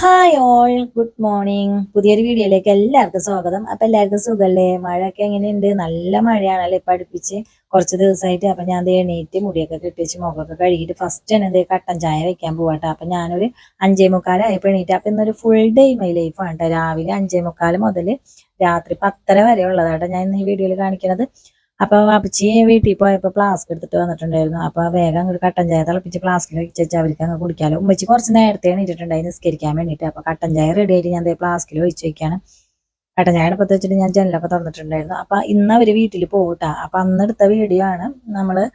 Hi all, good morning. പുതിയൊരു വീഡിയോയിലേക്ക് എല്ലാവർക്കും സ്വാഗതം. അപ്പൊ എല്ലാവർക്കും സുഖല്ലേ? മഴയൊക്കെ എങ്ങനെയുണ്ട്? നല്ല മഴയാണല്ലോ ഇപ്പൊ അടുപ്പിച്ച് കുറച്ച് ദിവസമായിട്ട്. അപ്പൊ ഞാൻ എണീറ്റ് മുടിയൊക്കെ കെട്ടിച്ച് മുഖമൊക്കെ കഴുകിയിട്ട് ഫസ്റ്റ് തന്നെ കട്ടൻ ചായ വെക്കാൻ പോവാട്ടോ. അപ്പൊ ഞാനൊരു 5:45 എണീറ്റ്. അപ്പൊ ഇന്നൊരു ഫുൾ ഡേ മൈ ലൈഫാണ് കേട്ടോ. രാവിലെ 5:45 മുതൽ രാത്രി 10:30 വരെ ഉള്ളതാട്ടോ ഞാൻ ഇന്ന് ഈ വീഡിയോയിൽ കാണിക്കുന്നത്. അപ്പൊ അപ്പച്ചി വീട്ടിൽ പോയപ്പോ ഫ്ലാസ്ക് എടുത്തിട്ട് വന്നിട്ടുണ്ടായിരുന്നു. അപ്പൊ വേഗം അങ്ങോട്ട് കട്ടൻ ചായ തിളപ്പിച്ച് ഫ്ലാസ്കിൽ വെച്ച് അവർക്ക് അങ്ങ് കുടിക്കാലോ. ഉമ്മച്ചി കുറച്ച് നേരത്തെ എണീറ്റിട്ടുണ്ടായി നിസ്കരിക്കാൻ വേണ്ടിയിട്ട്. അപ്പൊ കട്ടൻ ചായ റെഡി ആയിട്ട് ഞാൻ ഫ്ലാസ്കിൽ ഒഴിച്ച് വെക്കാണ്. കട്ടൻ ചായ അടുപ്പത്ത് വെച്ചിട്ട് ഞാൻ ജനലൊക്കെ തുറന്നിട്ടുണ്ടായിരുന്നു. അപ്പൊ ഇന്ന് അവര് വീട്ടിൽ പോകട്ടാ. അപ്പൊ അന്ന് എടുത്ത വീഡിയോ ആണ് നമ്മള്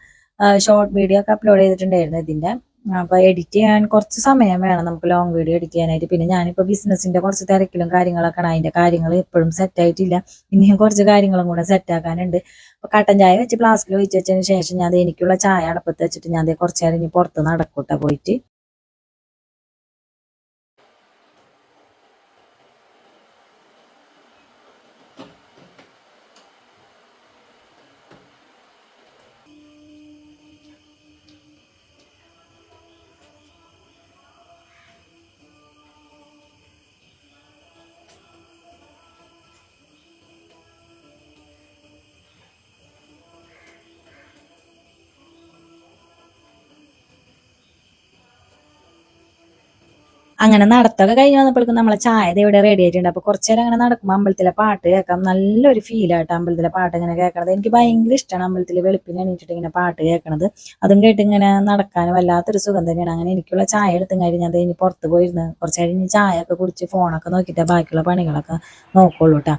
ഷോർട്ട് വീഡിയോ ഒക്കെ അപ്ലോഡ് ചെയ്തിട്ടുണ്ടായിരുന്നു ഇതിന്റെ. അപ്പൊ എഡിറ്റ് ചെയ്യാൻ കുറച്ച് സമയം വേണം നമുക്ക് ലോങ് വീഡിയോ എഡിറ്റ് ചെയ്യാനായിട്ട്. പിന്നെ ഞാനിപ്പോ ബിസിനസിന്റെ കുറച്ച് തിരക്കിലും കാര്യങ്ങളൊക്കെയാണ്. അതിന്റെ കാര്യങ്ങൾ എപ്പോഴും സെറ്റ് ആയിട്ടില്ല. ഇനിയും കുറച്ച് കാര്യങ്ങളും കൂടെ സെറ്റ് ആക്കാനുണ്ട്. അപ്പൊ കട്ടൻ ചായ വെച്ച് ഫ്ലാസ്കിൽ ഒഴിച്ച് വെച്ചതിന് ശേഷം ഞാൻ എനിക്കുള്ള ചായ അടുപ്പത്ത് വെച്ചിട്ട് ഞാൻ കുറച്ച് നേരം ഇനി പുറത്ത് നടക്കൂട്ടാ പോയിട്ട്. അങ്ങനെ നടത്തൊക്കെ കഴിഞ്ഞ് വന്നപ്പോഴേക്കും നമ്മളെ ചായ ഇവിടെ റെഡി ആയിട്ടുണ്ട്. അപ്പൊ കുറച്ചു നേരം അങ്ങനെ നടക്കുമ്പോൾ അമ്പലത്തിലെ പാട്ട് കേൾക്കാം. നല്ലൊരു ഫീലായിട്ട് അമ്പലത്തിലെ പാട്ട് ഇങ്ങനെ കേൾക്കണത് എനിക്ക് ഭയങ്കര ഇഷ്ടമാണ്. അമ്പലത്തിൽ വെളുപ്പിന് എണീറ്റിട്ട് ഇങ്ങനെ പാട്ട് കേൾക്കണത്, അതും കേട്ട് ഇങ്ങനെ നടക്കാൻ വല്ലാത്തൊരു സുഖം തന്നെയാണ്. അങ്ങനെ എനിക്കുള്ള ചായ എടുത്തും കഴിഞ്ഞ് ഞാൻ ഇനി പുറത്ത് പോയിരുന്ന് കുറച്ച് കഴിഞ്ഞ് ചായ ഒക്കെ കുടിച്ച് ഫോണൊക്കെ നോക്കിയിട്ട് ബാക്കിയുള്ള പണികളൊക്കെ നോക്കുള്ളൂ കേട്ടോ.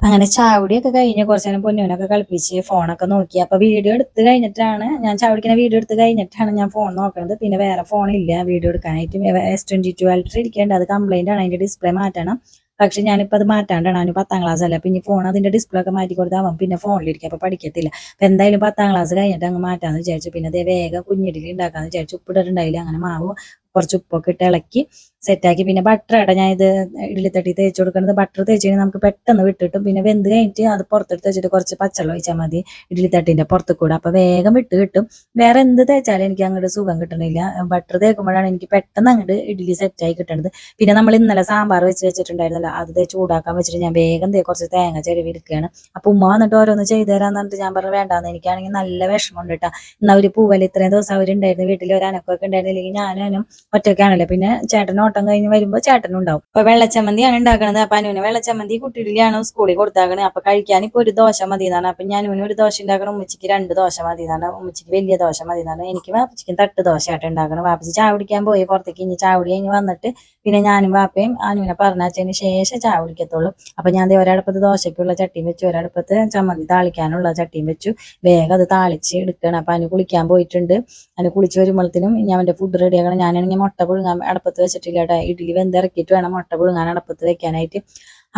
അങ്ങനെ ചാവടിയൊക്കെ കഴിഞ്ഞ് കുറച്ച് നേരം പൊന്നൂനൊക്കെ കളിപ്പിച്ച് ഫോണൊക്കെ നോക്കി. അപ്പൊ വീഡിയോ എടുത്ത് കഴിഞ്ഞിട്ടാണ് ഞാൻ ചാവടിക്കുന്ന വീഡിയോ എടുത്ത് കഴിഞ്ഞിട്ടാണ് ഞാൻ ഫോൺ നോക്കുന്നത്. പിന്നെ വേറെ ഫോണില്ല വീഡിയോ എടുക്കാനായിട്ട്. S22 അൾട്ര ഇരിക്കേണ്ട, അത് കംപ്ലൈന്റ് ആണ്. അതിന്റെ ഡിസ്പ്ലേ മാറ്റണം. പക്ഷെ ഞാനിപ്പോൾ അത് മാറ്റാണ്ടാണ്. അവന് 10ാം ക്ലാസ് അല്ല. പിന്നെ ഫോൺ അതിന്റെ ഡിസ്പ്ലേ ഒക്കെ മാറ്റി കൊടുത്താൽ അവൻ പിന്നെ ഫോണിലിരിക്കും. അപ്പൊ പഠിക്കത്തില്ല. അപ്പൊ എന്തായാലും 10ാം ക്ലാസ് കഴിഞ്ഞിട്ട് അങ്ങ് മാറ്റാന്ന് വിചാരിച്ചു. പിന്നെ അതേ വേഗം കുഞ്ഞിഡിലി ഉണ്ടാക്കാന്ന് വിചാരിച്ചു. ഉപ്പിട്ടിട്ടുണ്ടായില്ല. അങ്ങനെ മാവ് കുറച്ച് ഉപ്പൊക്കെ ഇട്ട് ഇളക്കി സെറ്റാക്കി. പിന്നെ ബട്ടർ ആട്ടെ ഞാൻ ഇത് ഇഡ്ഡലിത്തട്ടി തേച്ച് കൊടുക്കുന്നത്. ബട്ടർ തേച്ച് കഴിഞ്ഞാൽ നമുക്ക് പെട്ടെന്ന് വിട്ടിട്ടും. പിന്നെ വെന്ത് കഴിഞ്ഞിട്ട് അത് പുറത്തെടുത്ത് വെച്ചിട്ട് കുറച്ച് പച്ചവെള്ളം ഒഴിച്ചാൽ മതി ഇഡ്ഡലിത്തട്ടിന്റെ പുറത്ത് കൂടെ. അപ്പൊ വേഗം വിട്ട് കിട്ടും. വേറെ എന്ത് തേച്ചാലും എനിക്ക് അങ്ങോട്ട് സുഖം കിട്ടണില്ല. ബട്ടർ തേക്കുമ്പോഴാണ് എനിക്ക് പെട്ടെന്ന് അങ്ങോട്ട് ഇഡ്ഡലി സെറ്റായി കിട്ടുന്നത്. പിന്നെ നമ്മൾ ഇന്നലെ സാമ്പാർ വെച്ചിട്ടുണ്ടായിരുന്നല്ലോ, അത് ചൂടാക്കാൻ വെച്ചിട്ട് ഞാൻ വേഗം കുറച്ച് തേങ്ങ ചെരുവി എടുക്കുകയാണ്. അപ്പൊ ഉമ്മ വന്നിട്ട് ഓരോന്ന് ചെയ്തു തരാന്ന് പറഞ്ഞിട്ട് ഞാൻ പറഞ്ഞു വേണ്ടാന്ന്. എനിക്കാണെങ്കിൽ നല്ല വിഷമമുണ്ട് കേട്ടോ. എന്നാൽ ഒരു പൂവൽ ഇത്രയും ദിവസം അവരുണ്ടായിരുന്നു വീട്ടിൽ, ഒരു അനക്കൊക്കെ ഉണ്ടായിരുന്നില്ലെങ്കിൽ ഞാനും ഒറ്റയ്ക്കാണല്ലോ. പിന്നെ ചേട്ടൻ ഓട്ടം കഴിഞ്ഞ് വരുമ്പോൾ ചേട്ടനും ഉണ്ടാവും. അപ്പൊ വെള്ളച്ചമ്മന്തിയാണ് ഉണ്ടാക്കണത്. അപ്പൊ അനുവിന് വെള്ളച്ചമ്മന്തി കുട്ടിയിലാണ് സ്കൂളിൽ കൊടുത്താക്കണത്. അപ്പൊ കഴിക്കാൻ ഇപ്പൊ ഒരു ദോശ മതി എന്നാണ്. അപ്പൊ ഞാൻ ഒരു ദോശ ഉണ്ടാക്കണം, ഉമ്മച്ചിക്ക് 2 ദോശ മതി എന്നാണ്. ഉമ്മച്ചിക്ക് വലിയ ദോശ മതി എന്നാണ്. എനിക്ക് വാപ്പച്ചിക്കും തട്ട് ദോശയായിട്ട് ഉണ്ടാക്കണം. വാപ്പച്ചി ചായ കുടിക്കാൻ പോയി പുറത്തേക്ക്. ഇനി ചായ കുടി കഴിഞ്ഞ് വന്നിട്ട് പിന്നെ ഞാനും വാപ്പയും അനുവിനെ പറഞ്ഞതിന് ശേഷം ചായ കുടിക്കത്തുള്ളൂ. അപ്പൊ ഞാൻ ഒരടുപ്പത്ത് ദോശയ്ക്കുള്ള ചട്ടിയും വെച്ചു, ഒരടുപ്പത്ത് ചമ്മന്തി താളിക്കാനുള്ള ചട്ടിയും വെച്ചു. വേഗം അത് താളിച്ച് എടുക്കണം. അപ്പൊ അനു കുളിക്കാൻ പോയിട്ടുണ്ട്. അനു കുളിച്ച് വരുമ്പോഴത്തേനും ഞാൻ അവന്റെ ഫുഡ് റെഡി ആക്കണം. ഞാനാണെങ്കിൽ മുട്ട പുഴുങ്ങാൻ അടുപ്പത്ത് വെച്ചിട്ടില്ല കേട്ടോ. ഇഡ്ഡലി വെന്തിറക്കിയിട്ട് വേണം മുട്ട പുഴുങ്ങാൻ അടുപ്പത്ത് വെക്കാനായിട്ട്.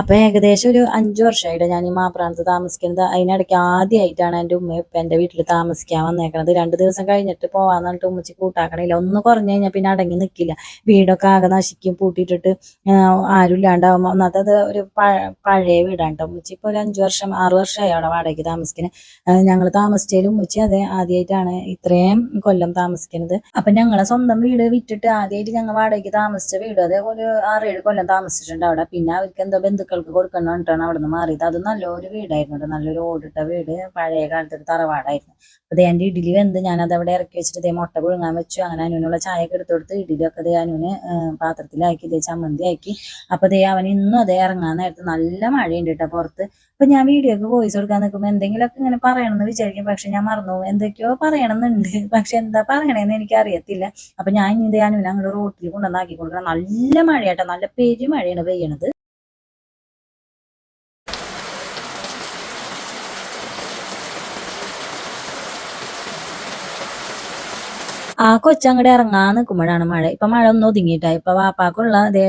അപ്പൊ ഏകദേശം ഒരു 5 വർഷമായിട്ട് ഞാൻ ഈ മാപ്രാന്ത് താമസിക്കുന്നത്. അതിനിടയ്ക്ക് ആദ്യമായിട്ടാണ് എൻ്റെ ഉമ്മ ഇപ്പം എൻ്റെ വീട്ടിൽ താമസിക്കാൻ വന്നേക്കണത്. 2 ദിവസം കഴിഞ്ഞിട്ട് പോവാന്ന് പറഞ്ഞിട്ട് ഉമ്മച്ചി കൂട്ടാക്കണില്ല. ഒന്ന് കുറഞ്ഞു കഴിഞ്ഞാൽ പിന്നെ അടങ്ങി നിൽക്കില്ല. വീടൊക്കെ ആകെ നശിക്കും. പൂട്ടിയിട്ടിട്ട് ആരും ഇല്ലാണ്ടാവുമ്പോൾ. ഒന്നാമത് അത് ഒരു പഴയ വീടാണ് കേട്ടോ. ഉമ്മച്ചി ഇപ്പോൾ ഒരു 5 വർഷം 6 വർഷമായി അവിടെ വാടകയ്ക്ക് താമസിക്കുന്നത്. ഞങ്ങൾ താമസിച്ചാലും ഉമ്മച്ചി അതെ ആദ്യമായിട്ടാണ് ഇത്രയും കൊല്ലം താമസിക്കുന്നത്. അപ്പൊ ഞങ്ങളെ സ്വന്തം വീട് വിറ്റിട്ട് ആദ്യമായിട്ട് ഞങ്ങൾ വാടകയ്ക്ക് താമസിച്ച വീട് അതേപോലെ 6-7 കൊല്ലം താമസിച്ചിട്ടുണ്ട് അവിടെ. പിന്നെ അവർക്ക് എന്തോ ബന്ധുക്കൾക്ക് കൊടുക്കണം പറഞ്ഞിട്ടാണ് അവിടെ നിന്ന് മാറിയത്. അത് നല്ലൊരു വീടായിരുന്നു, നല്ലൊരു ഓടിട്ട വീട്, പഴയ കാലത്ത് ഒരു തറവാടായിരുന്നു. അപ്പൊ എൻ്റെ ഇഡ്ഡലി വെന്ത് ഞാനത് അവിടെ ഇറക്കി വെച്ചിട്ട് മുട്ട പുഴുങ്ങാൻ വെച്ചു. അങ്ങനെ അനുവിനുള്ള ചായയൊക്കെ എടുത്തു കൊടുത്ത് ഇഡ്ഡലിയൊക്കെ അനുവിന് പാത്രത്തിലാക്കി ചമ്മന്തി ആക്കി. അപ്പൊ അവൻ ഇന്നും അതേ ഇറങ്ങാൻ നേരത്ത് നല്ല മഴയുണ്ട് കേട്ടോ പുറത്ത്. അപ്പൊ ഞാൻ വീഡിയോക്ക് വോയിസ് കൊടുക്കാൻ നിൽക്കുമ്പോൾ എന്തെങ്കിലുമൊക്കെ ഇങ്ങനെ പറയണമെന്ന് വിചാരിക്കും. പക്ഷെ ഞാൻ മറന്നു പോകും. എന്തൊക്കെയോ പറയണമെന്നുണ്ട്, പക്ഷെ എന്താ പറയണേന്ന് എനിക്ക് അറിയത്തില്ല. അപ്പൊ ഞാൻ ഇനി അനുവിനെ അങ്ങോട്ട് റോട്ടിൽ കൊണ്ടുവന്നാക്കി കൊടുക്കണം. നല്ല മഴയാട്ടോ, നല്ല പെരുമഴയാണ് പെയ്യണത്. ആ കൊച്ചങ്ങട് ഇറങ്ങാൻ നിൽക്കുമ്പോഴാണ് മഴ. ഇപ്പൊ മഴ ഒന്ന് ഒതുങ്ങിയിട്ടാ. ഇപ്പൊ വാപ്പാക്കുള്ള അതേ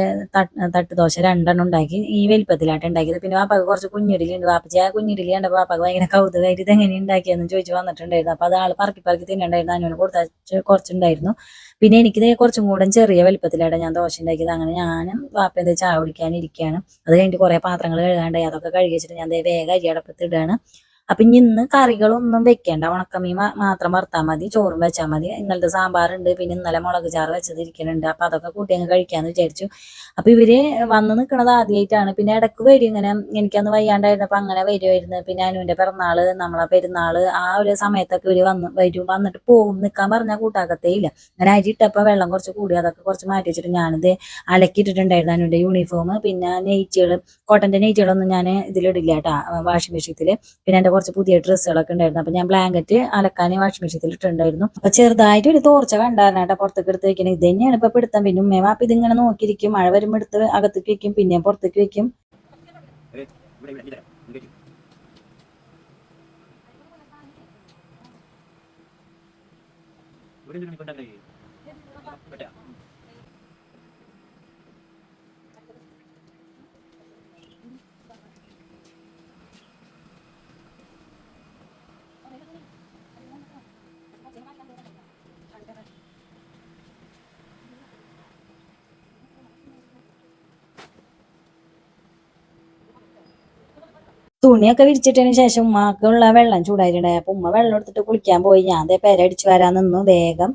തട്ടുദോശ 2 ഉണ്ടാക്കി. ഈ വലിപ്പത്തിലായിട്ട് ഉണ്ടാക്കിയത്. പിന്നെ വാപ്പാക്ക് കുറച്ച് കുഞ്ഞിഡലി ഉണ്ട്. വാപ്പച്ചി ആ കുഞ്ഞിഡലി കണ്ടപ്പോൾ വാപ്പാക്ക് ഭയങ്കര കൗതുകമായിട്ട് ഇത് എങ്ങനെ ഉണ്ടാക്കിയെന്ന് ചോദിച്ചു വന്നിട്ടുണ്ടായിരുന്നു. അപ്പൊ അത് ആള് പറക്കി പറക്കി തിന്നണ്ടായിരുന്നു. അനുവിന് കൊടുത്ത കുറച്ചുണ്ടായിരുന്നു. പിന്നെ എനിക്കിത് കുറച്ചും കൂടെ ചെറിയ വലിപ്പത്തിലായിട്ട് ഞാൻ ദോശ ഉണ്ടാക്കിയത്. അങ്ങനെ ഞാനും വാപ്പ എന്താ ചായ കുടിക്കാനിരിക്കുകയാണ്. അത് കഴിഞ്ഞിട്ട് കുറെ പാത്രങ്ങൾ കഴുകാണ്ടായി. അതൊക്കെ കഴുകി വെച്ചിട്ട് ഞാൻ വേഗം അരി അടപ്പത്ത് ഇടുകയാണ്. അപ്പൊ ഇനി ഇന്ന് കറികളൊന്നും വെക്കേണ്ട, ഉണക്കമീൻ മാത്രം വറുത്താൽ മതി, ചോറും വെച്ചാൽ മതി. ഇന്നലത്തെ സാമ്പാറുണ്ട്, പിന്നെ ഇന്നലെ മുളക് ചാറ് വെച്ചത് ഇരിക്കുന്നുണ്ട്. അപ്പൊ അതൊക്കെ കൂട്ടി അങ്ങ് കഴിക്കാന്ന് വിചാരിച്ചു. അപ്പൊ ഇവര് വന്ന് നിൽക്കുന്നത് ആദ്യമായിട്ടാണ്. പിന്നെ ഇടക്ക് വരും ഇങ്ങനെ, എനിക്കന്ന് വയ്യാണ്ടായിരുന്നപ്പോ അങ്ങനെ വരുമായിരുന്നു. പിന്നെ അനുവിന്റെ പിറന്നാള്, നമ്മളെ പെരുന്നാള്, ആ ഒരു സമയത്തൊക്കെ ഇവര് വന്നിട്ട് പോകും. നിൽക്കാൻ പറഞ്ഞാൽ കൂട്ടാക്കത്തേ ഇല്ല. അങ്ങനെ അരി ഇട്ടപ്പോ വെള്ളം കുറച്ച് കൂടി, അതൊക്കെ കുറച്ച് മാറ്റി വെച്ചിട്ട് ഞാനിത് അലക്കിയിട്ടിട്ടുണ്ടായിരുന്നു അനുവിന്റെ യൂണിഫോം. പിന്നെ നെയ്റ്റുകൾ, കോട്ടന്റെ നെയ്റ്റുകളൊന്നും ഞാൻ ഇതിലിടില്ല കേട്ടാ, വാഷിംഗ് മെഷീനിൽ. പിന്നെ എന്റെ കുറച്ച് പുതിയ ഡ്രസ്സുകളൊക്കെ ഉണ്ടായിരുന്നു. അപ്പൊ ഞാൻ ബ്ലാങ്കറ്റ് അലക്കാൻ വാഷിംഗ് മെഷീനിൽ ഇട്ടിട്ടുണ്ടായിരുന്നു. അപ്പൊ ചെറുതായിട്ട് ഒരു തോർച്ച കണ്ടായിരുന്നു കേട്ടോ പുറത്തേക്ക് എടുത്ത് വെക്കണം. ഇത് തന്നെയാണ് ഇപ്പൊ പിടുത്തം. പിന്നെ ഉമ്മയും വാപ്പ ഇതിങ്ങനെ നോക്കിയിരിക്കും. മഴ വരുമ്പോൾ എടുത്ത് അകത്തേക്ക് വെക്കും, പിന്നെയും പുറത്തേക്ക് വെക്കും. തുണിയൊക്കെ വിരിച്ചിട്ടതിന് ശേഷം ഉമ്മാക്കുള്ള വെള്ളം ചൂടായിട്ടുണ്ടായി. അപ്പൊ ഉമ്മ വെള്ളം എടുത്തിട്ട് കുളിക്കാൻ പോയി. ഞാൻ ദേ പെര അടിച്ചു വരാൻ നിന്നു. വേഗം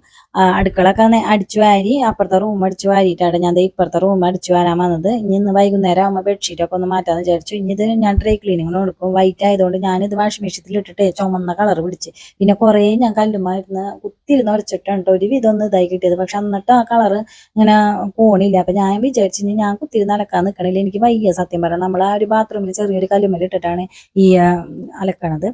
അടുക്കളൊക്കെ അടിച്ചു വാരി, അപ്പുറത്തെ റൂം അടിച്ചു വാരിയിട്ടാണ് ഞാൻ ഇപ്പുറത്തെ റൂം അടിച്ചു വരാൻ വന്നത്. ഇന്ന് വൈകുന്നേരം ആകുമ്പോൾ ബെഡ്ഷീറ്റൊക്കെ ഒന്ന് മാറ്റാന്ന് വിചാരിച്ചു. ഇനി ഇത് ഞാൻ ഡ്രൈ ക്ലീനിങ്ങിന് കൊടുക്കും. വൈറ്റ് ആയതുകൊണ്ട് ഞാനിത് വാഷിംഗ് മെഷീനിൽ ഇട്ടിട്ട് ചുമന്ന കളർ പിടിച്ച്. പിന്നെ കുറേ ഞാൻ കല്ലുമായിരുന്നു കുത്തിയിരുന്ന് ഉരച്ചിട്ടുണ്ട് ഒരുവിധം ഒന്ന് ഇതായി കിട്ടിയത്. പക്ഷെ എന്നിട്ട് ആ കളർ ഇങ്ങനെ പോണില്ല. അപ്പൊ ഞാൻ വിചാരിച്ചു ഞാൻ കുത്തിയിരുന്ന് അലക്കാൻ നിൽക്കണില്ല, എനിക്ക് വയ്യ സത്യം പറയാം. നമ്മൾ ആ ഒരു ബാത്റൂമിൽ ചെറിയൊരു കല്ലുമ്മൽ ഇട്ടിട്ടാണ് ഈ അലക്കണത്.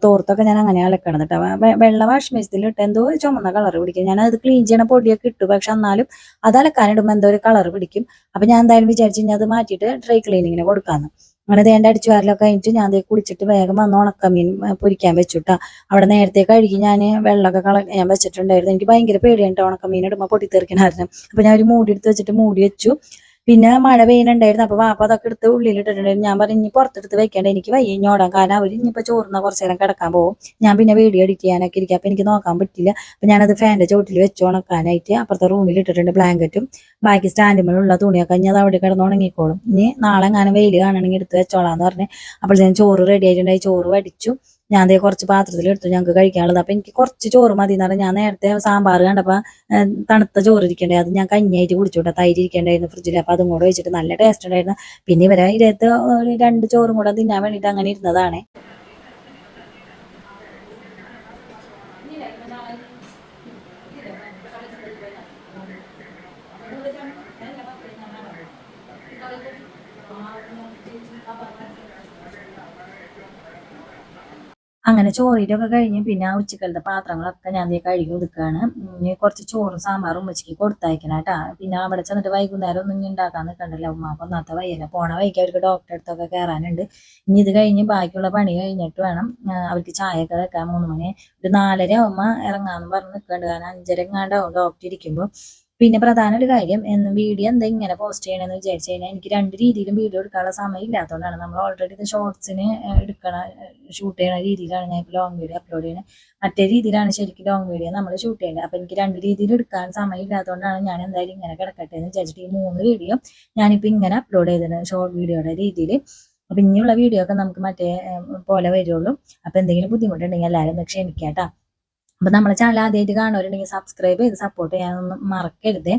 തോർത്തൊക്കെ ഞാൻ അങ്ങനെ അലക്കണത് കേട്ടോ. വെള്ള വാഷിംഗ് മെഷീനിൽ ഇട്ട് എന്തോ ചുമന്ന കളർ പിടിക്കും. ഞാൻ അത് ക്ലീൻ ചെയ്യണ പൊടിയൊക്കെ ഇട്ടു, പക്ഷെ എന്നാലും അത് അലക്കാനിടുമ്പോൾ എന്തോ ഒരു കളർ പിടിക്കും. അപ്പൊ ഞാൻ എന്തായാലും വിചാരിച്ചു അത് മാറ്റിയിട്ട് ഡ്രൈ ക്ലീനിങ്ങിന് കൊടുക്കാന്ന്. അങ്ങനെ ദേണ്ട അടിച്ചു വാരലൊക്കെ കഴിഞ്ഞിട്ട് ഞാൻ കുളിച്ചിട്ട് വേഗം വന്ന് ഉണക്കമീൻ പൊരിക്കാൻ വെച്ചുട്ടാ. അവിടെ നേരത്തെ കഴുകി ഞാൻ വെള്ളമൊക്കെ കളയാൻ വെച്ചിട്ടുണ്ടായിരുന്നു. എനിക്ക് ഭയങ്കര പേടിയാണ് ഉണക്കമീൻ ഇടുമ്പോൾ പൊട്ടിത്തെറിക്കണമായിരുന്നു. അപ്പൊ ഞാൻ ഒരു മൂടി എടുത്ത് വെച്ചിട്ട് മൂടി വെച്ചു. പിന്നെ മഴ പെയ്യുന്നുണ്ടായിരുന്നു. അപ്പൊ വാപ്പ അതൊക്കെ എടുത്ത് ഉള്ളിൽ ഇട്ടിട്ടുണ്ടായിരുന്നു. ഞാൻ പറഞ്ഞു ഇനി പുറത്തെടുത്ത് വെക്കേണ്ട, എനിക്ക് വയ്യ ഇഞ്ഞോടാൻ. കാരണം അവർ ഇനിയിപ്പോൾ ചോറിന് കുറച്ച് നേരം കിടക്കാൻ പോകും. ഞാൻ പിന്നെ വീഡിയോ എഡിറ്റ് ചെയ്യാനൊക്കെ ഇരിക്കും. അപ്പൊ എനിക്ക് നോക്കാൻ പറ്റില്ല. അപ്പൊ ഞാനത് ഫാനിന്റെ ചോട്ടിൽ വെച്ച് ഉണക്കാനായിട്ട് അപ്പുറത്തെ റൂമിൽ ഇട്ടിട്ടുണ്ട് ബ്ലാങ്കറ്റും. ബാക്കി സ്റ്റാൻഡിലുള്ള തുണിയൊക്കെ ഇനി അത് അവിടെ കിടന്ന് ഉണങ്ങിക്കോളും. ഇനി നാളെ എങ്ങാനും വെയിൽ കാണണമെങ്കിൽ എടുത്ത് വെച്ചോളാന്ന് പറഞ്ഞ്. അപ്പോൾ ഞാൻ ചോറ് റെഡി ആയിട്ടുണ്ടായി. ചോറ് വടിച്ചു. ഞാൻ അതേ കുറച്ച് പാത്രത്തിൽ എടുത്തു ഞങ്ങൾക്ക് കഴിക്കാനുള്ളത്. അപ്പൊ എനിക്ക് കുറച്ച് ചോറ് മതി എന്ന് പറഞ്ഞാൽ, ഞാൻ നേരത്തെ സാമ്പാർ കണ്ടപ്പോൾ തണുത്ത ചോറ് ഇരിക്കണ്ടേ, അത് ഞാൻ കഞ്ഞിയായിട്ട് കുടിച്ചോട്ടെ. തൈര് ഇരിക്കണ്ടായിരുന്നു ഫ്രിഡ്ജിൽ. അപ്പൊ അതും കൂടെ വെച്ചിട്ട് നല്ല ടേസ്റ്റ് ഉണ്ടായിരുന്നു. പിന്നെ ഇവരെ ഇതിനകത്ത് ഒരു 2 ചോറും കൂടെ തിന്നാൻ വേണ്ടിയിട്ട് അങ്ങനെ ഇരുന്നതാണ്. അങ്ങനെ ചോറിലൊക്കെ കഴിഞ്ഞ് പിന്നെ ആ ഉച്ചക്കലത്തെ പാത്രങ്ങളൊക്കെ ഞാൻ ദേ കഴുകി ഒതുക്കുകയാണ്. ഇനി കുറച്ച് ചോറും സാമ്പാറും ഉമ്മച്ചിക്ക് കൊടുത്തയക്കണം കേട്ടാ. പിന്നെ അവിടെ ചെന്നിട്ട് വൈകുന്നേരം ഒന്നും ഇനി ഉണ്ടാക്കാൻ നിൽക്കണ്ടല്ലോ. ഉമ്മാക്ക് ഒന്നാമത്തെ വയ്യല്ല. പോണ വഴിക്ക് അവർക്ക് ഡോക്ടറെ അടുത്തൊക്കെ കയറാനുണ്ട്. ഇനി ഇത് കഴിഞ്ഞ് ബാക്കിയുള്ള പണി കഴിഞ്ഞിട്ട് വേണം അവർക്ക് ചായയൊക്കെ വെക്കാൻ. 3 മണി ഒരു 4:30 ആവുമ്പോൾ ഇറങ്ങാമെന്ന് പറഞ്ഞ് നിൽക്കുന്നുണ്ട്. കാരണം 5:30 എങ്ങാണ്ടാവും ഡോക്ടർ ഇരിക്കുമ്പോൾ. പിന്നെ പ്രധാന ഒരു കാര്യം, വീഡിയോ എന്താ ഇങ്ങനെ പോസ്റ്റ് ചെയ്യണമെന്ന് വിചാരിച്ചു കഴിഞ്ഞാൽ, എനിക്ക് 2 രീതിയിലും വീഡിയോ എടുക്കാനുള്ള സമയം ഇല്ലാത്തതുകൊണ്ടാണ്. നമ്മൾ ഓൾറെഡി ഇത് ഷോർട്സിന് എടുക്കണ ഷൂട്ട് ചെയ്യണ രീതിയിലാണ് ഞാൻ ഇപ്പോൾ ലോങ് വീഡിയോ അപ്ലോഡ് ചെയ്യുന്നത്. മറ്റേ രീതിയിലാണ് ശരിക്കും ലോങ് വീഡിയോ നമ്മൾ ഷൂട്ട് ചെയ്യുന്നത്. അപ്പൊ എനിക്ക് 2 രീതിയിൽ എടുക്കാൻ സമയം ഇല്ലാത്തതുകൊണ്ടാണ് ഞാൻ എന്തായാലും ഇങ്ങനെ കിടക്കട്ടെ എന്ന് വിചാരിച്ചിട്ട് ഈ 3 വീഡിയോ ഞാനിപ്പോൾ ഇങ്ങനെ അപ്ലോഡ് ചെയ്തിട്ടുണ്ട് ഷോർട്ട് വീഡിയോയുടെ രീതിയിൽ. അപ്പൊ ഇനിയുള്ള വീഡിയോ ഒക്കെ നമുക്ക് മറ്റേ പോലെ വരുള്ളൂ. അപ്പൊ എന്തെങ്കിലും ബുദ്ധിമുട്ടുണ്ടെങ്കിൽ എല്ലാവരും ഒന്ന് ക്ഷമിക്കാട്ടോ. അപ്പൊ നമ്മളെ ചാനൽ ആദ്യമായിട്ട് കാണുന്നവരുണ്ടെങ്കിൽ സബ്സ്ക്രൈബ് ചെയ്ത് സപ്പോർട്ട് ചെയ്യാനൊന്നും മറക്കരുത്.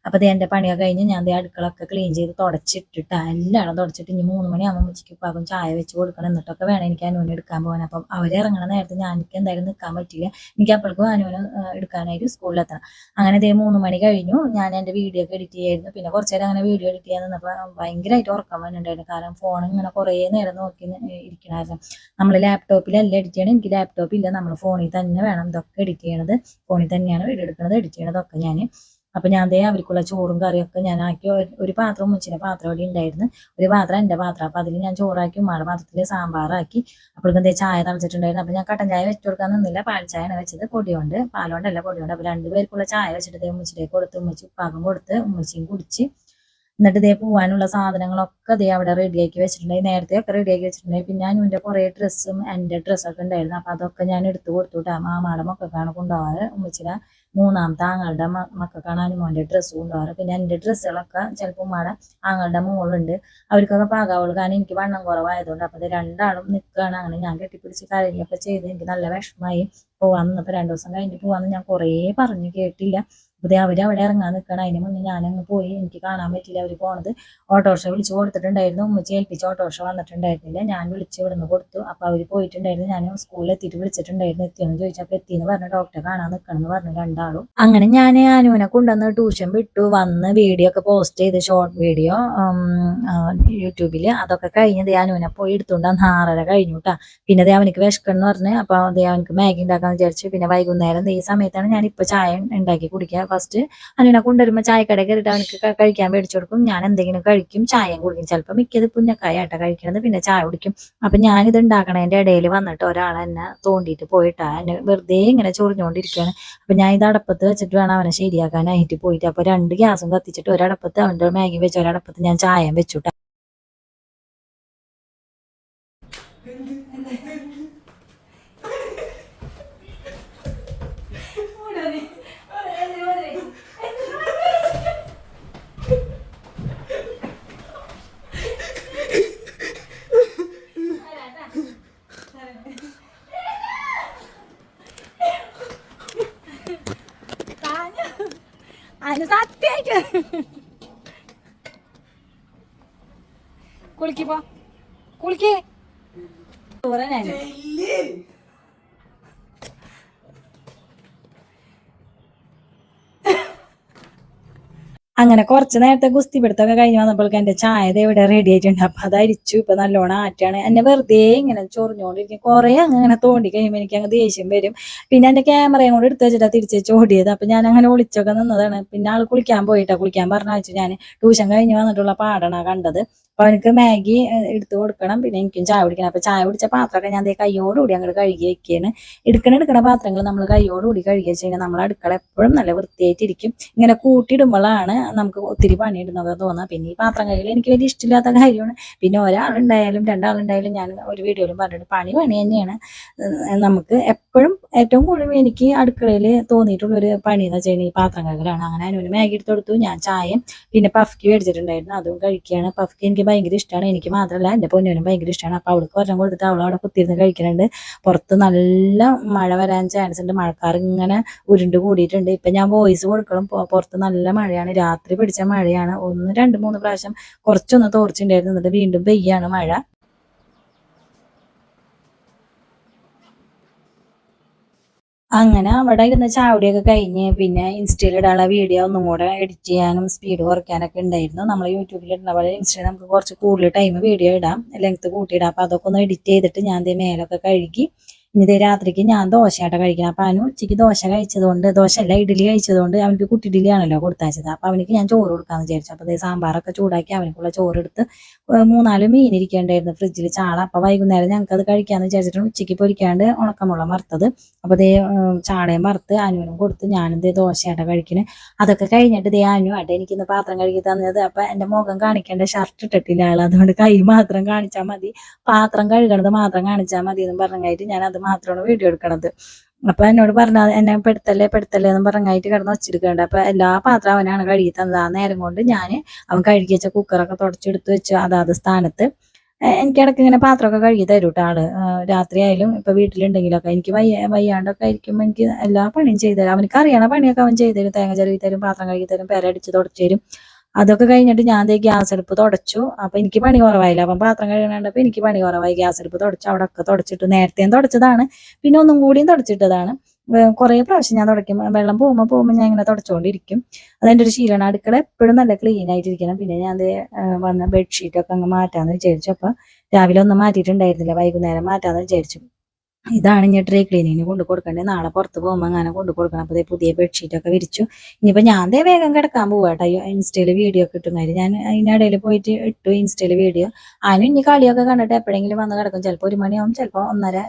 അപ്പൊ എന്റെ പണിയൊക്കെ കഴിഞ്ഞ് ഞാൻ അടുക്കളൊക്കെ ക്ലീൻ ചെയ്ത് തുടച്ചിട്ടിട്ട് എല്ലാം തുടച്ചിട്ട് ഇനി 3 മണിയാകുമ്പോൾ ഉച്ചയ്ക്ക് ഉപ്പാക്കും ചായ വെച്ച് കൊടുക്കണം. എന്നിട്ടൊക്കെ വേണം എനിക്ക് അനുവിനെ എടുക്കാൻ പോകാൻ. അപ്പം അവരിറങ്ങണ നേരത്തെ ഞാൻ എനിക്ക് എന്തായാലും നിൽക്കാൻ പറ്റില്ല. എനിക്ക് അപ്പോഴേക്കും അനുവിനെ എടുക്കാനായിട്ട് സ്കൂളിലെത്തണം. അങ്ങനെ 3 മണി കഴിഞ്ഞു. ഞാൻ എൻ്റെ വീഡിയോ ഒക്കെ എഡിറ്റ് ചെയ്യായിരുന്നു. പിന്നെ കുറച്ച് നേരം അങ്ങനെ വീഡിയോ എഡിറ്റ് ചെയ്യാൻ നിന്നപ്പോൾ ഭയങ്കരമായിട്ട് ഉറക്കം വന്നിട്ടുണ്ടായിരുന്നു. കാരണം ഫോൺ ഇങ്ങനെ കുറേ നേരം നോക്കി ഇരിക്കണമായിരുന്നു. നമ്മൾ ലാപ്ടോപ്പിലല്ല എഡിറ്റ് ചെയ്യണം, എനിക്ക് ലാപ്ടോപ്പ് ഇല്ല. നമ്മൾ ഫോണിൽ തന്നെ വേണം ഇതൊക്കെ എഡിറ്റ് ചെയ്യണത്. ഫോണിൽ തന്നെയാണ് വീഡിയോ എടുക്കുന്നത്, എഡിറ്റ് ചെയ്യണതൊക്കെ ഞാൻ. അപ്പൊ ഞാൻ ദേ അവർക്കുള്ള ചോറും കറിയൊക്കെ ഞാൻ ആക്കി ഒരു പാത്രം ഉമ്മച്ചിന്റെ പാത്രം ഇവിടെ ഉണ്ടായിരുന്നു, ഒരു പാത്രം എന്റെ പാത്രം. അപ്പൊ അതിൽ ഞാൻ ചോറാക്കി ഉമ്മയുടെ പാത്രത്തില് സാമ്പാറാക്കി. അപ്പോഴേക്കും എന്തേ ചായ തളിച്ചിട്ടുണ്ടായിരുന്നു. അപ്പൊ ഞാൻ കട്ടൻ ചായ വെച്ചു കൊടുക്കാൻ നിന്നില്ല, പാൽ ചായയാണ് വെച്ചത്, പൊടിയുണ്ട്, പാലുകൊണ്ടല്ല പൊടിയുണ്ട്. അപ്പൊ രണ്ടുപേർക്കുള്ള ചായ വെച്ചിട്ട് ഉമ്മച്ചിലേക്ക് കൊടുത്ത്, ഉമ്മച്ചി ഉപ്പാക്കും കൊടുത്ത്, ഉമ്മച്ചിയും കുടിച്ച്. എന്നിട്ട് ഇതേ പോവാനുള്ള സാധനങ്ങളൊക്കെ ദേ അവിടെ റെഡിയാക്കി വെച്ചിട്ടുണ്ടായി, നേരത്തെ ഒക്കെ റെഡിയാക്കി വെച്ചിട്ടുണ്ടായി. പിന്നെ അനുവിന്റെ കുറെ ഡ്രസ്സും എന്റെ ഡ്രസ്സൊക്കെ ഉണ്ടായിരുന്നു. അപ്പൊ അതൊക്കെ ഞാൻ എടുത്തു കൊടുത്തുട്ടാ. മാമാടെ മക്കൾക്കാണ് കൊണ്ടുപോകാറ്, ഉമ്മച്ചിയുടെ മൂന്നാമത്തെ ആങ്ങളുടെ മക്കൾക്കാണ് അനുമോന്റെ ഡ്രസ്സ് കൊണ്ടുപോകാറ്. പിന്നെ എന്റെ ഡ്രസ്സുകളൊക്കെ ചിലപ്പോൾ ഉമ്മയുടെ ആങ്ങളുടെ മോളുണ്ട്, അവർക്കൊക്കെ പാകാവുള്ളൂ, കാരണം എനിക്ക് വണ്ണം കുറവായതുകൊണ്ട്. അപ്പൊ അത് രണ്ടാളും നിൽക്കുകയാണ്. അങ്ങനെ ഞാൻ കെട്ടിപ്പിടിച്ച് കരയൊക്കെ ചെയ്ത് എനിക്ക് നല്ല വിഷമമായി. പോവാന്ന് ഇപ്പൊ 2 ദിവസം കഴിഞ്ഞിട്ട് പോവാന്ന് ഞാൻ കുറേ പറഞ്ഞു, കേട്ടില്ല. അപ്പൊ അവരവിടെ ഇറങ്ങാൻ നിൽക്കണം. അതിന് മുന്നേ ഞാനങ്ങ് പോയി, എനിക്ക് കാണാൻ പറ്റില്ല അവർ പോണത്. ഓട്ടോറിക്ഷ വിളിച്ച് കൊടുത്തിട്ടുണ്ടായിരുന്നു, ഉമ്മച്ചി ഏൽപ്പിച്ച് ഓട്ടോറിക്ഷ വന്നിട്ടുണ്ടായിരുന്നില്ല, ഞാൻ വിളിച്ച് ഇവിടുന്ന് കൊടുത്തു. അപ്പൊ അവര് പോയിട്ടുണ്ടായിരുന്നു. ഞാൻ സ്കൂളിൽ എത്തിയിട്ട് വിളിച്ചിട്ടുണ്ടായിരുന്നു, എത്തിയെന്ന് ചോദിച്ചപ്പോൾ എത്തിയെന്ന് പറഞ്ഞു, ഡോക്ടറെ കാണാൻ നിൽക്കണം എന്ന് പറഞ്ഞു രണ്ടാളും. അങ്ങനെ ഞാൻ അനുവിനെ കൊണ്ടുവന്ന് ട്യൂഷൻ വിട്ടു വന്ന് വീഡിയോ ഒക്കെ പോസ്റ്റ് ചെയ്ത്, ഷോർട്ട് വീഡിയോ യൂട്യൂബില്. അതൊക്കെ കഴിഞ്ഞ് അനുവിനെ പോയി എടുത്തുകൊണ്ട് 6:30 കഴിഞ്ഞു കേട്ടാ. പിന്നെ അവനക്ക് വിശക്കെന്ന് പറഞ്ഞ്, അപ്പൊ അവനക്ക് മാഗി ഉണ്ടാക്കാന്ന് വിചാരിച്ചു. പിന്നെ വൈകുന്നേരം ഈ സമയത്താണ് ഞാൻ ഇപ്പൊ ചായ ഉണ്ടാക്കി കുടിക്കുക. ഫസ്റ്റ് അനുവിനെ കൊണ്ടുവരുമ്പോൾ ചായക്കട കയറിയിട്ട് അവനക്ക് കഴിക്കാൻ മേടിച്ചു കൊടുക്കും, ഞാൻ എന്തെങ്കിലും കഴിക്കും, ചായയും കുടിക്കും. ചിലപ്പോൾ മിക്കത് പുന്നക്കായാട്ട കഴിക്കണത്, പിന്നെ ചായ കുടിക്കും. അപ്പൊ ഞാനിത് ഉണ്ടാക്കണതിന്റെ ഇടയിൽ വന്നിട്ട് ഒരാൾ എന്നെ തോണ്ടിയിട്ട് പോയിട്ടാ, എന്നെ വെറുതെ ഇങ്ങനെ ചൊറിഞ്ഞുകൊണ്ടിരിക്കുകയാണ്. അപ്പൊ ഞാൻ ഇത് അടപ്പത്ത് വെച്ചിട്ട് വേണം അവനെ ശരിയാക്കാനായിട്ട് പോയിട്ട്. അപ്പൊ 2 ഗ്യാസും കത്തിച്ചിട്ട് ഒരടപ്പത്ത് അവന്റെ മാഗി വെച്ച്, ഒരടപ്പത്ത് ഞാൻ ചായം വെച്ചുട്ടാ. അതിന് സത്യായിട്ട് കുളിക്കിപ്പോ കുളിക്കേ അങ്ങനെ കുറച്ച് നേരത്തെ ഗുസ്തി പിടുത്തൊക്കെ കഴിഞ്ഞ് വന്നപ്പോഴേക്ക് എന്റെ ചായ ഇവിടെ റെഡി ആയിട്ടുണ്ട്. അപ്പൊ അത് അരിച്ചു, ഇപ്പൊ നല്ലോണം ആറ്റാണ്. എന്നെ വെറുതെ ഇങ്ങനെ ചൊറിഞ്ഞോണ്ടിരിക്കും. കുറെ അങ്ങനെ തോണ്ടി കഴിയുമ്പോൾ എനിക്ക് അങ്ങ് ദേഷ്യം വരും. പിന്നെ എന്റെ ക്യാമറയും കൂടെ എടുത്ത് വെച്ചിട്ടാ തിരിച്ചു ഓടിയത്. അപ്പൊ ഞാൻ അങ്ങനെ ഒളിച്ചൊക്കെ നിന്നതാണ്. പിന്നെ ആള് കുളിക്കാൻ പോയിട്ടാ, കുളിക്കാൻ പറഞ്ഞയച്ചു. ഞാൻ ട്യൂഷൻ കഴിഞ്ഞ് വന്നിട്ടുള്ള പാടാണ് കണ്ടത്. അപ്പൊ അവനക്ക് മാഗി എടുത്തു കൊടുക്കണം, പിന്നെ എനിക്കും ചായ കുടിക്കണം. അപ്പൊ ചായ കുടിച്ച പാത്രമൊക്കെ ഞാൻ കൈയോടുകൂടി അങ്ങോട്ട് കഴുകി വെക്കുകയാണ്. എടുക്കണ പാത്രങ്ങൾ നമ്മൾ കൈയോടുകൂടി കഴുകി വെച്ച് കഴിഞ്ഞാൽ നമ്മൾ അടുക്കള എപ്പോഴും നല്ല വൃത്തിയായിട്ടിരിക്കും. ഇങ്ങനെ കൂട്ടിയിടുമ്പോഴാണ് നമുക്ക് ഒത്തിരി പണിയിടുന്നൊക്കെ തോന്നാം. പിന്നെ ഈ പാത്രം കഴുകൽ എനിക്ക് വലിയ ഇഷ്ടമില്ലാത്ത കാര്യമാണ്. പിന്നെ ഒരാളുണ്ടായാലും രണ്ടാളുണ്ടായാലും ഞാൻ ഒരു വീഡിയോയിലും പറഞ്ഞിട്ട് പണി തന്നെയാണ്. നമുക്ക് എപ്പോഴും ഏറ്റവും കൂടുതൽ എനിക്ക് അടുക്കളയിൽ തോന്നിയിട്ടുള്ളൊരു പണി എന്ന് വെച്ചാൽ ഈ പാത്രം കഴുകലാണ്. അങ്ങനെ അതിനൊരു മാഗി എടുത്ത് കൊടുത്തു, ഞാൻ ചായയും പിന്നെ പഫ്ക്കി മേടിച്ചിട്ടുണ്ടായിരുന്നു, അതും കഴിക്കുകയാണ്. പഫ്ക്കി എനിക്ക് ഭയങ്കര ഇഷ്ടമാണ്, എനിക്ക് മാത്രമല്ല എൻ്റെ പൊന്നിനും ഭയങ്കര ഇഷ്ടമാണ്. അപ്പോൾ അവൾക്ക് ഒരെണ്ണം കൊടുത്തിട്ട് അവൾ അവിടെ കുത്തിയിരുന്ന് കഴിക്കുന്നുണ്ട്. പുറത്ത് നല്ല മഴ വരാൻ ചാൻസ് ഉണ്ട്, മഴക്കാർ ഇങ്ങനെ ഉരുണ്ട് കൂടിയിട്ടുണ്ട്. ഇപ്പൊ ഞാൻ വോയിസ് കൊടുക്കണം, പുറത്ത് നല്ല മഴയാണ്, രാത്രി പിടിച്ച മഴയാണ്. 1, 2, 3 പ്രാവശ്യം കുറച്ചൊന്ന് തോർച്ചിണ്ടായിരുന്നു, എന്നിട്ട് വീണ്ടും പെയ്യാണ് മഴ. അങ്ങനെ അവിടെ ഇരുന്ന് ചാവടിയൊക്കെ കഴിഞ്ഞ് പിന്നെ ഇൻസ്റ്റയിൽ ഇടാനുള്ള വീഡിയോ ഒന്നും കൂടെ എഡിറ്റ് ചെയ്യാനും സ്പീഡ് കുറയ്ക്കാനൊക്കെ ഉണ്ടായിരുന്നു. നമ്മൾ യൂട്യൂബിൽ ഇടുന്ന പോലെ ഇൻസ്റ്റയിൽ നമുക്ക് കുറച്ച് കൂടുതൽ ടൈം വീഡിയോ ഇടാം, ലെങ്ത് കൂട്ടിയിടാം. അപ്പൊ അതൊക്കെ ഒന്ന് എഡിറ്റ് ചെയ്തിട്ട് ഞാൻ മേലൊക്കെ കഴുകി. ഇനി രാത്രിക്ക് ഞാൻ ദോശയായിട്ട് കഴിക്കണം. അപ്പൊ അവന് ഉച്ചയ്ക്ക് ദോശ കഴിച്ചതുകൊണ്ട്, ദോശയല്ല ഇഡ്ഡലി കഴിച്ചതുകൊണ്ട്, അവനക്ക് കുട്ടി ഇഡ്ഡലി ആണല്ലോ കൊടുത്തയച്ചത്. അപ്പൊ അവനക്ക് ഞാൻ ചോറ് കൊടുക്കാന്ന് വിചാരിച്ചു. അപ്പൊ സാമ്പാറൊക്കെ ചൂടാക്കി അവനക്കുള്ള ചോറെടുത്ത് 3-4 മീൻ ഇരിക്കേണ്ടായിരുന്നു ഫ്രിഡ്ജിൽ, ചാള. അപ്പൊ വൈകുന്നേരം ഞങ്ങൾക്ക് അത് കഴിക്കാന്ന് വിചാരിച്ചിട്ട് ഉച്ചയ്ക്ക് പൊരിക്കാണ്ട് ഉണക്കമുളക് വറുത്തത്. അപ്പൊ ചാളയും വറുത്ത് അനുവിനും കൊടുത്ത്, ഞാനും ദോശയായിട്ട് കഴിക്കണേ. അതൊക്കെ കഴിഞ്ഞിട്ട് അനുവാട്ടെ എനിക്കിന്ന് പാത്രം കഴുകി തന്നത്. അപ്പൊ എന്റെ മുഖം കാണിക്കേണ്ട, ഷർട്ട് ഇട്ടിട്ടില്ല ആൾ, അതുകൊണ്ട് കൈ മാത്രം കാണിച്ചാൽ മതി, പാത്രം കഴുകണത് മാത്രം കാണിച്ചാൽ മതി എന്ന് പറഞ്ഞായിട്ട് ഞാൻ അത് മാത്രമാണ് വീഡിയോ എടുക്കണത്. അപ്പൊ എന്നോട് പറഞ്ഞ എന്നെ പെടുത്തല്ലേ എന്ന് പറഞ്ഞായിട്ട് കിടന്ന് വച്ചിരിക്കുന്നുണ്ട്. അപ്പൊ എല്ലാ പാത്രം അവനാണ് കഴുകി തന്നത്. ആ നേരം കൊണ്ട് ഞാൻ അവൻ കഴുകി വെച്ച കുക്കറൊക്കെ തുടച്ചെടുത്ത് വെച്ചു അതാത് സ്ഥാനത്ത്. എനിക്കിടയ്ക്ക് ഇങ്ങനെ പാത്രമൊക്കെ കഴുകി തരും കേട്ടോ ആള്. രാത്രി ആയാലും ഇപ്പൊ വീട്ടിലുണ്ടെങ്കിലൊക്കെ എനിക്ക് വയ്യാണ്ടൊക്കെ ആയിരിക്കുമ്പോൾ എനിക്ക് എല്ലാ പണിയും ചെയ്തു തരും. അവനക്ക് അറിയണ പണിയൊക്കെ അവൻ ചെയ്തു തരും, തേങ്ങ ചെരുവി തരും, പാത്രം കഴുകി തരും, പെരടിച്ച് തുടച്ചു തരും. അതൊക്കെ കഴിഞ്ഞിട്ട് ഞാൻ ഗ്യാസ് അടുപ്പ് തുടച്ചു. അപ്പൊ എനിക്ക് പണി കുറവായില്ല, അപ്പം പാത്രം കഴുകണപ്പോ എനിക്ക് പണി കുറവായി. ഗ്യാസ് അടുപ്പ് തുടച്ചു, അവിടെ ഒക്കെ തുടച്ചിട്ടു. നേരത്തെയും തുടച്ചതാണ്, പിന്നെ ഒന്നും കൂടിയും തുടച്ചിട്ടതാണ്. കുറെ പ്രാവശ്യം ഞാൻ തുടയ്ക്കും, വെള്ളം പോകുമ്പോൾ ഞാൻ ഇങ്ങനെ തുടച്ചുകൊണ്ടിരിക്കും. അതെൻ്റെ ഒരു ശീലമാണ്. അടുക്കള എപ്പോഴും നല്ല ക്ലീൻ ആയിട്ടിരിക്കണം. പിന്നെ ഞാൻ വന്ന ബെഡ്ഷീറ്റൊക്കെ അങ്ങ് മാറ്റാന്ന് വിചാരിച്ചു. അപ്പൊ രാവിലെ ഒന്നും മാറ്റിയിട്ടുണ്ടായിരുന്നില്ല, വൈകുന്നേരം മാറ്റാന്ന് വിചാരിച്ചു. ഇതാണ് ഇനി ഡ്രൈ ക്ലീനിങ്ങിന് കൊണ്ട് കൊടുക്കേണ്ടത്. നാളെ പുറത്ത് പോകുമ്പോൾ അങ്ങനെ കൊണ്ട് കൊടുക്കണം. അപ്പോൾ പുതിയ ബെഡ്ഷീറ്റൊക്കെ വിരിച്ചു. ഇനിയിപ്പോൾ ഞാൻ വേഗം കിടക്കാൻ പോവാട്ടോ. ഇൻസ്റ്റയിൽ വീഡിയോ ഒക്കെ ഇട്ടും കാര്യം ഞാൻ അതിനിടയിൽ പോയിട്ട് ഇട്ടു ഇൻസ്റ്റയിൽ വീഡിയോ. അതിന് ഇനി കളിയൊക്കെ കണ്ടിട്ട് എപ്പോഴെങ്കിലും വന്ന് കിടക്കും. ചിലപ്പോൾ 1 മണിയാവും, ചിലപ്പോൾ 1:30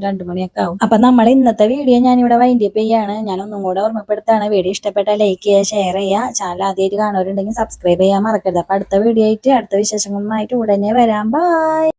2 മണിയൊക്കെ ആവും. അപ്പം നമ്മൾ ഇന്നത്തെ വീഡിയോ ഞാനിവിടെ വൈൻഡപ്പ് ചെയ്യാണ്. ഞാൻ ഒന്നും കൂടെ ഓർമ്മപ്പെടുത്താണ്, വീഡിയോ ഇഷ്ടപ്പെട്ടാൽ ലൈക്ക് ചെയ്യുക, ഷെയർ ചെയ്യുക, ചാനൽ ആദ്യമായിട്ട് കാണുന്നവരുണ്ടെങ്കിൽ സബ്സ്ക്രൈബ് ചെയ്യാൻ മറക്കരുത്. അപ്പോൾ അടുത്ത വീഡിയോ ആയിട്ട് അടുത്ത വിശേഷങ്ങളുമായിട്ട് ഉടനെ വരാം. ബൈ.